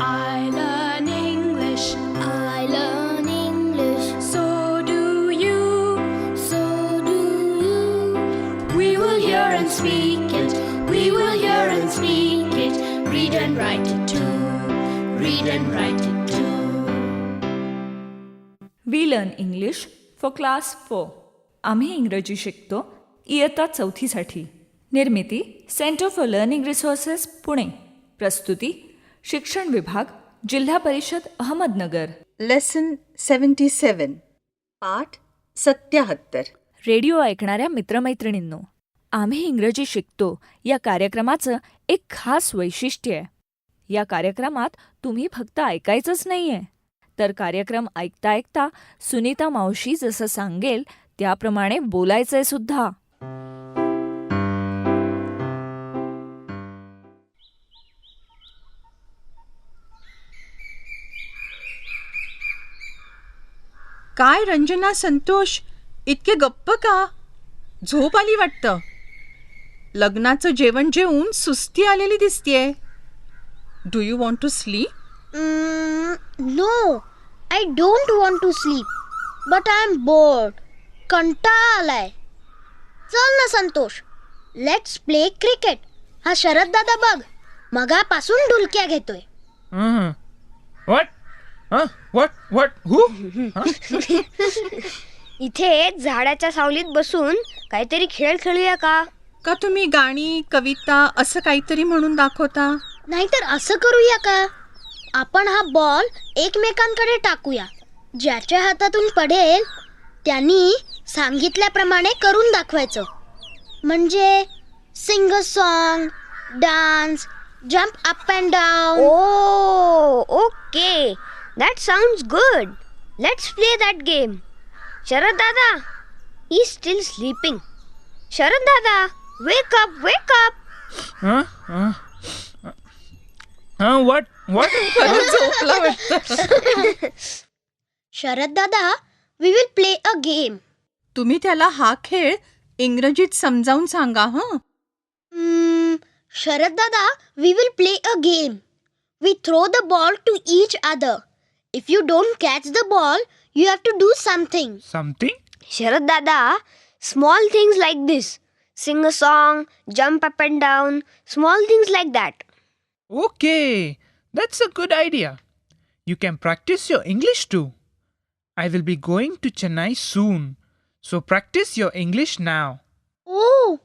I learn English. I learn English. So do you. So do you. We will hear and speak it. We will hear and speak it. Read and write it too. Read and write it too. We learn English for class 4. आम्ही इंग्रजी शिकतो इयत्ता 4साठी. निर्मिती centre for learning resources Pune. प्रस्तुती शिक्षण विभाग जिल्हा परिषद अहमदनगर. लेसन 77 पाठ 77. रेडिओ ऐकणाऱ्या मित्रमैत्रिणींनो, आम्ही इंग्रजी शिकतो या कार्यक्रमाचं एक खास वैशिष्ट्य आहे. या कार्यक्रमात तुम्ही फक्त ऐकायचंच नाही आहे, तर कार्यक्रम ऐकता ऐकता सुनीता मावशी जसं सांगेल त्याप्रमाणे बोलायचंय सुद्धा. काय रंजना, संतोष, इतके गप्प का? झोप आली वाटतं. लग्नाचं जेवण जेवून सुस्ती आलेली दिसतेय. Do you want to sleep? No, I don't want to sleep. But I'm bored. कंटाळा आलाय. चल ना संतोष, लेट्स प्ले क्रिकेट. हा शरद दादा बघ, मगापासून डुलक्या घेतोय. What? What? Who? इथे झाडाच्या सावलीत बसून काहीतरी खेळ खेळूया का? का तुम्ही गाणी, कविता असं काहीतरी म्हणून दाखवता? नाहीतर असं करूया का, आपण हा बॉल एकमेकांकडे टाकूया. ज्याच्या हातातून पडेल त्यांनी सांगितल्याप्रमाणे करून दाखवायचं. म्हणजे sing a song, dance, jump up and down. Okay, that sounds good. Let's play that game. Sharad Dada, he's still sleeping. Sharad Dada, wake up, wake up. What? झोपला वाटतं. शरद दादा, we will play a game. तुम्ही त्याला हा खेळ इंग्रजीत समजावून सांगा. शरद दादा, we will play a game. We throw the ball to each other. If you don't catch the ball, you have to do something. Something? Sharad Dada, small things like this. Sing a song, jump up and down, small things like that. Okay, that's a good idea. You can practice your English too. I will be going to Chennai soon, so practice your English now. Oh,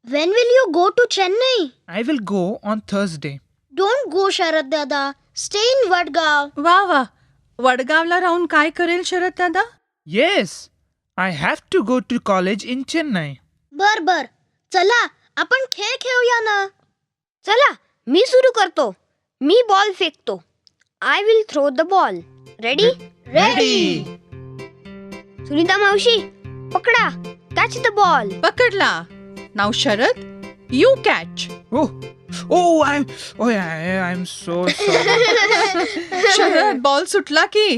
when will you go to Chennai? I will go on Thursday. Don't go, Sharad Dada. Stay in Vadgaon. वा, वडगावला राहून काय करेल शरद दादा? Yes, I have to go to college in Chennai. बर, चला आपण खेळ खेळूया ना. चला, मी सुरू करतो. मी बॉल फेकतो. I will throw the ball. Ready? Ready. Sunita मावशी, पकडा. Catch the ball. पकडला. नाव Sharad, you catch. I'm so sorry. Sharad, ball सुटला की.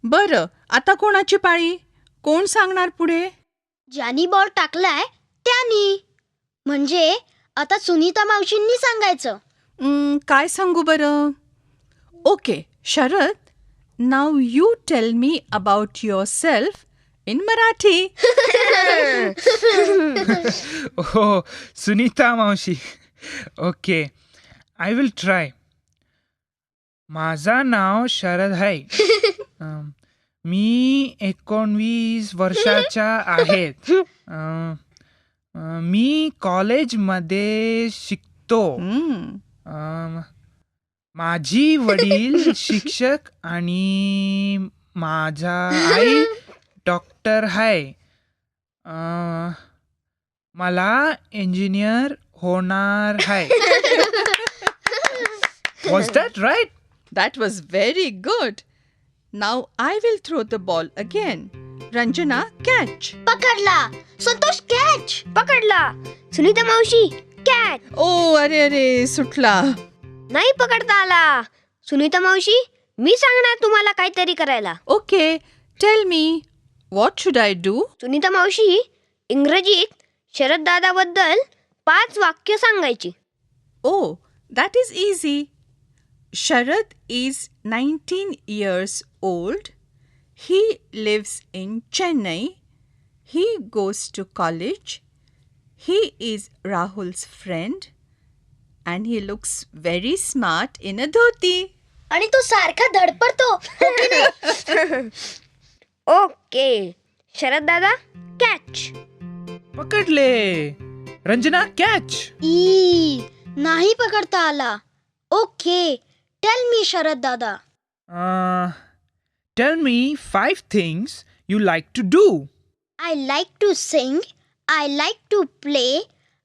बरं, आता कोणाची पाळी? कोण सांगणार पुढे? ज्यानी बॉल टाकलाय त्यानी. म्हणजे आता सुनीता मावशींनी सांगायचं. काय सांगू बरं? Okay Sharad, now you tell me about your self in Marathi. Oh, Sunita Maushi. Okay, I will try. माझा नाव शरद आहे. मी 19 वर्षाचा आहे. मी कॉलेजमध्ये शिकतो. माझी वडील शिक्षक आणि माझा आई डॉक्टर आहे. मला इंजिनियर होणार आहे. Was that right? That was very good. Now I will throw the ball again. Ranjana, catch. पकडला. संतोष कॅच. पकडला. सुनीता मावशी, कॅच. अरे सुटला. नाही पकडता आला. सुनीता मावशी, मी सांगणार तुम्हाला काहीतरी करायला. Okay, tell me, what should I do? Sunita मावशी, इंग्रजीत शरद दादाबद्दल 5 वाक्य सांगायची. Oh, that is easy. Sharad is 19 years old. He lives in Chennai. He goes to college. He is Rahul's friend. And he looks very smart in a dhoti. आणि तो सारखा धडपडतो हो की नाही? ओके शरद दादा कॅच. पकडले. रंजना कॅच. ई नाही पकडता आला. ओके टेल मी शरद दादा. Tell me 5 things you like to do. I like to sing. I like to play.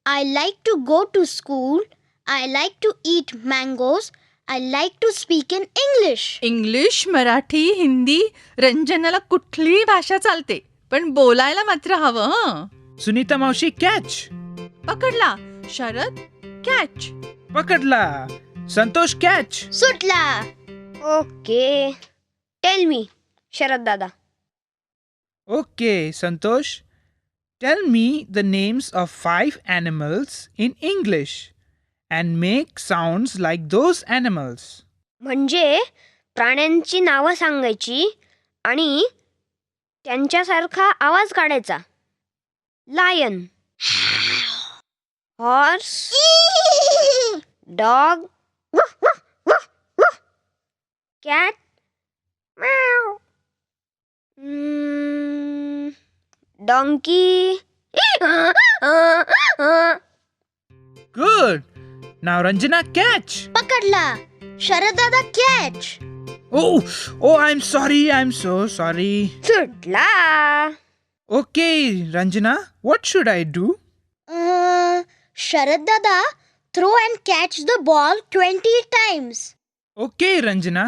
I like to go to school. I like to eat mangoes. I like to speak in English. English, Marathi, Hindi रंजनाला कुठलीही भाषा चालते, पण बोलायला मात्र हवं हं. सुनीता मावशी कॅच. पकडला. शरद कॅच. पकडला. संतोष कॅच. सुटला. ओके टेल मी शरद दादा. Okay, Santosh. Tell me the names of 5 animals in English and make sounds like those animals. म्हणजे प्राण्यांची नावं सांगायची आणि त्यांच्यासारखा आवाज काढायचा. लायन, हॉर्स, डॉग, कॅट, म्याव, donkey. Good. Now Ranjana catch. पकडला. शरद दादा catch. Oh, I'm sorry. I'm so sorry. सुटला. Okay, Ranjana, what should I do? Sharad दादा throw and catch the ball 20 times. Okay, Ranjana.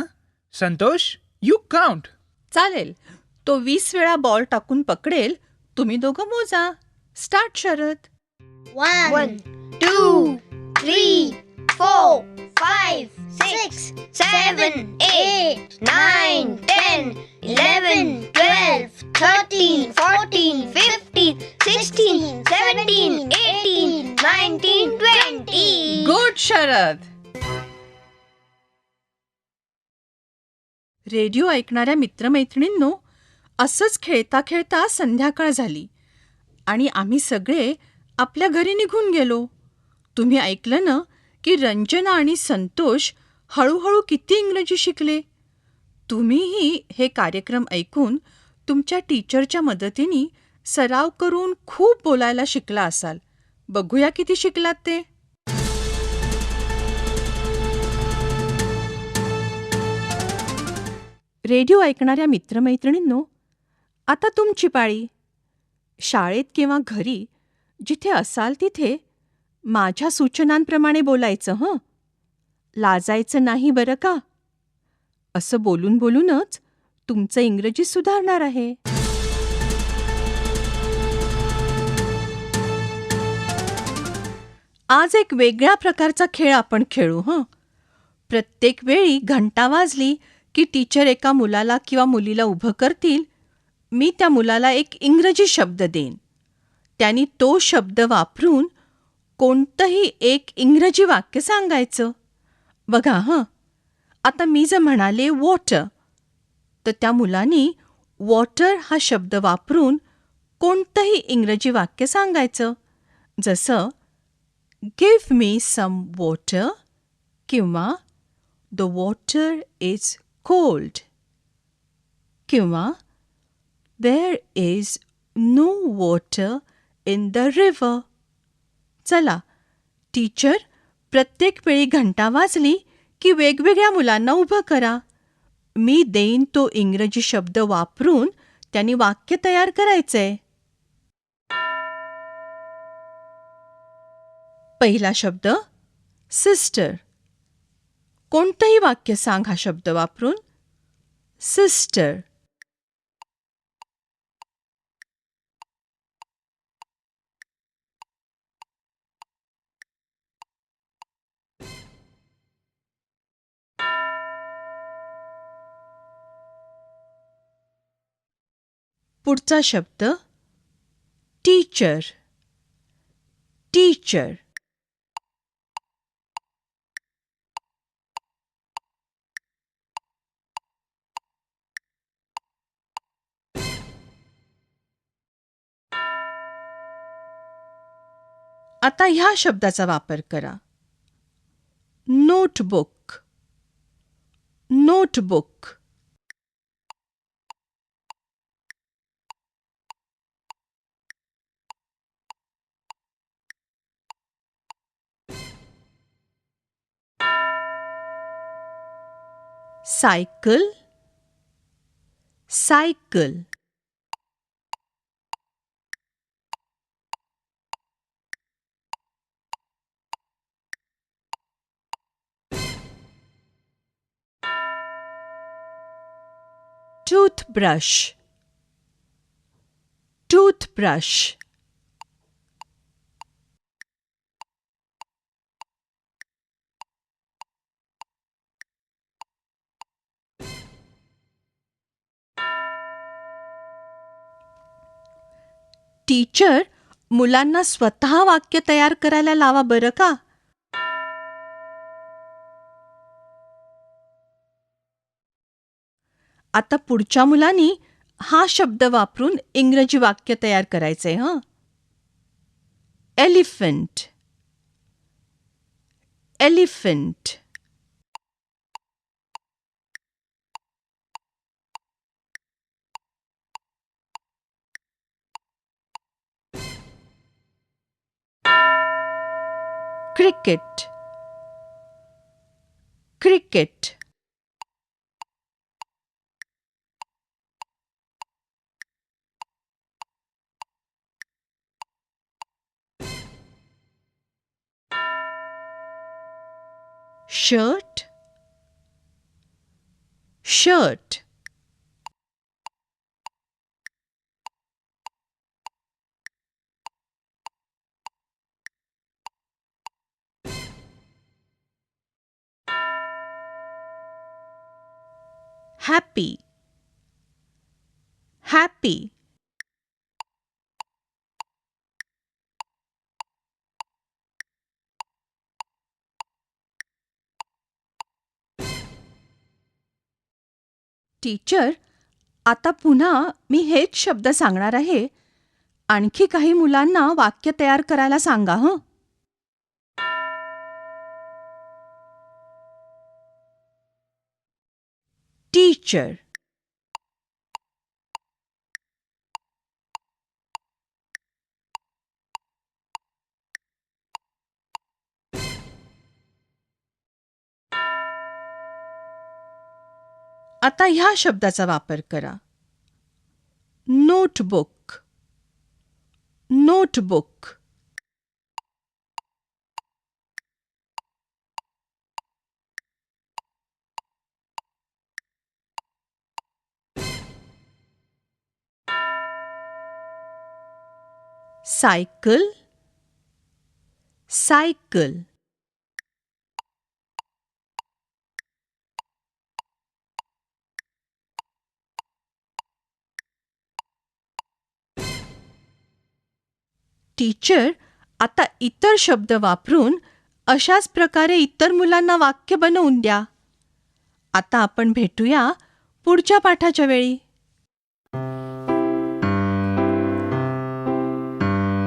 Santosh, you count. चालेल. तो 20 वेळा ball टाकून पकडेल. तुम्ही दोघं मोजा. Start Sharad. 1, 2, 3, 4, 5, 6, 7, 8, 9, 10, 11, 12, 13, 14, 15, 16, 17, 18, 19, 20. Good Sharad. Radio ऐकणाऱ्या मित्रमैत्रिणींनो, असंच खेळता खेळता संध्याकाळ झाली आणि आम्ही सगळे आपल्या घरी निघून गेलो. तुम्ही ऐकलं ना की रंजना आणि संतोष हळूहळू किती इंग्रजी शिकले. तुम्हीही हे कार्यक्रम ऐकून तुमच्या टीचरच्या मदतीने सराव करून खूप बोलायला शिकला असाल. बघूया किती शिकलात ते. रेडिओ ऐकणाऱ्या मित्रमैत्रिणींनो, आता तुमची पाळी. शाळेत किंवा घरी जिथे असाल तिथे माझ्या सूचनांप्रमाणे बोलायचं हं. लाजायचं नाही बरं का. असं बोलून बोलूनच तुमचं इंग्रजी सुधारणार आहे. आज एक वेगळ्या प्रकारचा खेळ आपण खेळू हं. प्रत्येक वेळी घंटा वाजली की टीचर एका मुलाला किंवा मुलीला उभं करतील. मी त्या मुलाला एक इंग्रजी शब्द देईन. त्यांनी तो शब्द वापरून कोणतंही एक इंग्रजी वाक्य सांगायचं. बघा हं. आता मी जर म्हणाले वॉटर, तर त्या मुलांनी वॉटर हा शब्द वापरून कोणतंही इंग्रजी वाक्य सांगायचं. जसं गिव्ह मी सम वॉटर किंवा द वॉटर इज कोल्ड किंवा there is no water in the river. चला, टीचर प्रत्येक वेळी घंटा वाजली की वेगवेगळ्या मुलांना उभं करा. मी देईन तो इंग्रजी शब्द वापरून त्यांनी वाक्य तयार करायचंय. पहिला शब्द सिस्टर. कोणतंही वाक्य सांग हा शब्द वापरून. सिस्टर. पुढचा शब्द टीचर. टीचर. आता ह्या शब्दाचा वापर करा. Notebook. Notebook. Cycle. Cycle. Toothbrush. Toothbrush. Teacher, मुलांना स्वतः वाक्य तयार करायला लावा बरं का. आता पुढच्या मुलांनी हा शब्द वापरून इंग्रजी वाक्य तयार करायचंय. हं. Elephant. Elephant. Cricket. Cricket. Shirt. Shirt. Happy. Happy. Teacher, आता पुन्हा मी हेच शब्द सांगणार आहे. आणखी काही मुलांना वाक्य तयार करायला सांगा. हं. टीचर. आता ह्या शब्दाचा वापर करा. Notebook. Notebook. Cycle. Cycle. Teacher, आता इतर शब्द वापरून अशाच प्रकारे इतर मुलांना वाक्य बनवून द्या. आता आपण भेटूया पुढच्या पाठाच्या वेळी.